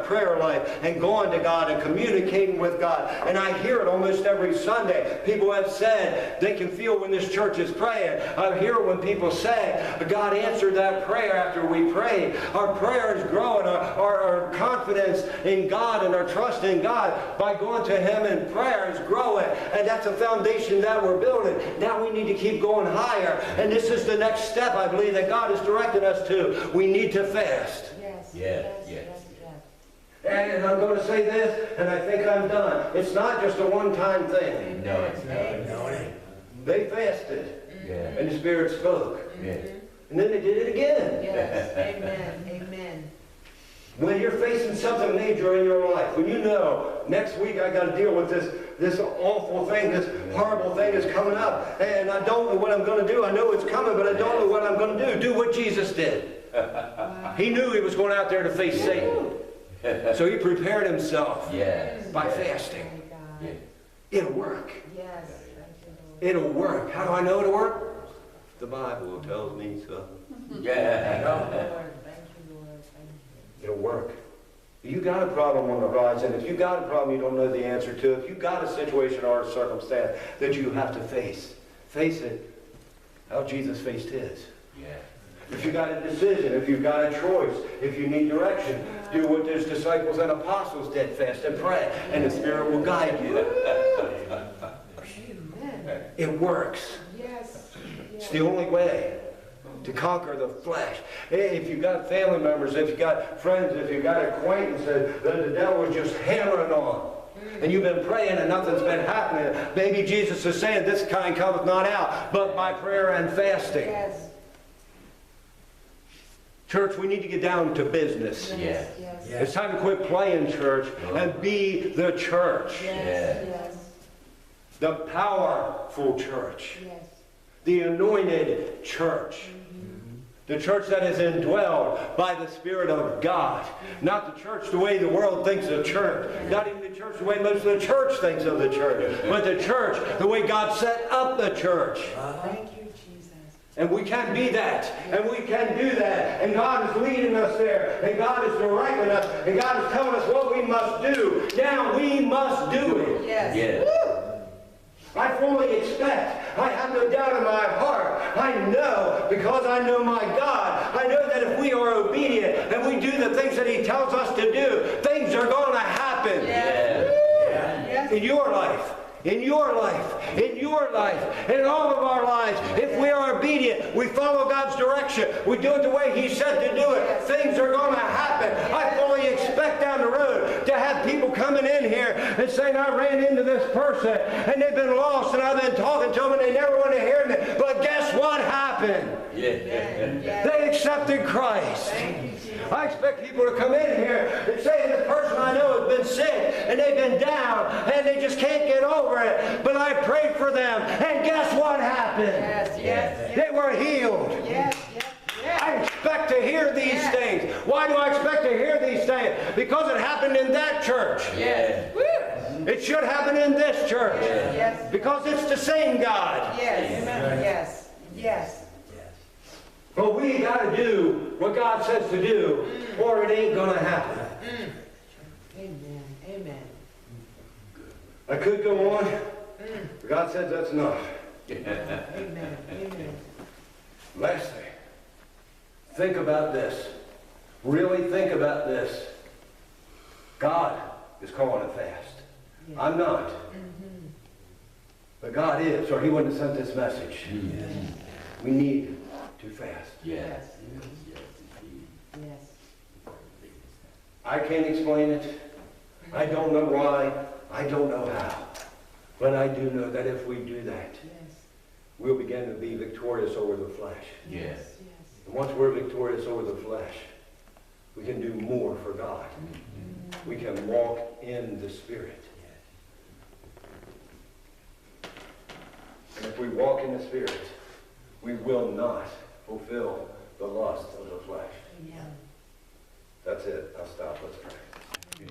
prayer life and going to God and communicating with God. And I hear it almost every Sunday. People have said they can feel when this church is praying. I hear when people say, God answered that prayer after we prayed. Our prayer is growing. Our confidence in God and our trust in God by going to Him in prayer is growing. And that's a foundation that we're building. Now we need to keep going higher. And this is the next step, I believe, that God is directing us to. We need to fast. Yes. Yes. And I'm going to say this, and I think I'm done. It's not just a one-time thing. No, it's not. No. They fasted, Yeah. and the Spirit spoke. Yeah. And then they did it again. Yes. Amen. Amen. When you're facing something major in your life, when you know next week I got to deal with this awful thing, this horrible thing is coming up, and I don't know what I'm going to do. I know it's coming, but I don't know what I'm going to do. Do what Jesus did. He knew he was going out there to face Satan. So he prepared himself by fasting. My God. It'll work. Yes. Thank you, Lord. It'll work. How do I know it'll work? The Bible tells me so. Yeah. Lord, thank you, Lord. Thank you. It'll work. If you got a problem on the horizon, if you got a problem you don't know the answer to, if you got a situation or a circumstance that you have to face it how Jesus faced his. Yeah. If you got a decision, if you've got a choice, if you need direction, do what those disciples and apostles did, fast and pray, and the Spirit will guide you. Amen. It works. Yes. It's the only way to conquer the flesh. If you've got family members, if you've got friends, if you've got acquaintances that the devil is just hammering on, and you've been praying and nothing's been happening, maybe Jesus is saying, this kind cometh not out, but by prayer and fasting. Yes. Church, we need to get down to business. Yes. Yes. It's time to quit playing church and be the church. Yes. Yes. The powerful church. Yes. The anointed church. The church that is indwelled by the Spirit of God. Not the church the way the world thinks of church. Not even the church the way most of the church thinks of the church. But the church the way God set up the church. Thank you, Jesus. And we can be that. And we can do that. And God is leading us there. And God is directing us. And God is telling us what we must do. Now we must do it. Yes. Yeah. I fully expect. I have no doubt in my heart. I know, because I know my God, I know that if we are obedient and we do the things that He tells us to do, things are going to happen. Yeah. Yes. In your life. In your life, in your life, in all of our lives, if we are obedient, we follow God's direction, we do it the way He said to do it, things are going to happen. I fully expect down the road to have people coming in here and saying, I ran into this person and they've been lost and I've been talking to them and they never want to hear me. But guess what happened? Yeah. They accepted Christ. I expect people to come in here and say, this person I know has been sick and they've been down and they just can't get over it. But I prayed for them and guess what happened? Yes. They were healed. Yes. Yes. I expect to hear these things. Why do I expect to hear these things? Because it happened in that church. Yeah. It should happen in this church. Yes. Because it's the same God. Yes. Yes. Yes. But we got to do what God says to do, or it ain't going to happen. Amen. Amen. I could go on, but God says that's enough. Amen. Amen. Last thing, think about this. Really think about this. God is calling it fast. Yes. I'm not. But God is, or He wouldn't have sent this message. We need to fast. Yes. Yes. I can't explain it. I don't know why. I don't know how. But I do know that if we do that, Yes. we'll begin to be victorious over the flesh. Yes. And once we're victorious over the flesh, we can do more for God. We can walk in the Spirit. And if we walk in the Spirit, we will not fulfill the lust of the flesh. Amen. That's it. I'll stop. Let's pray.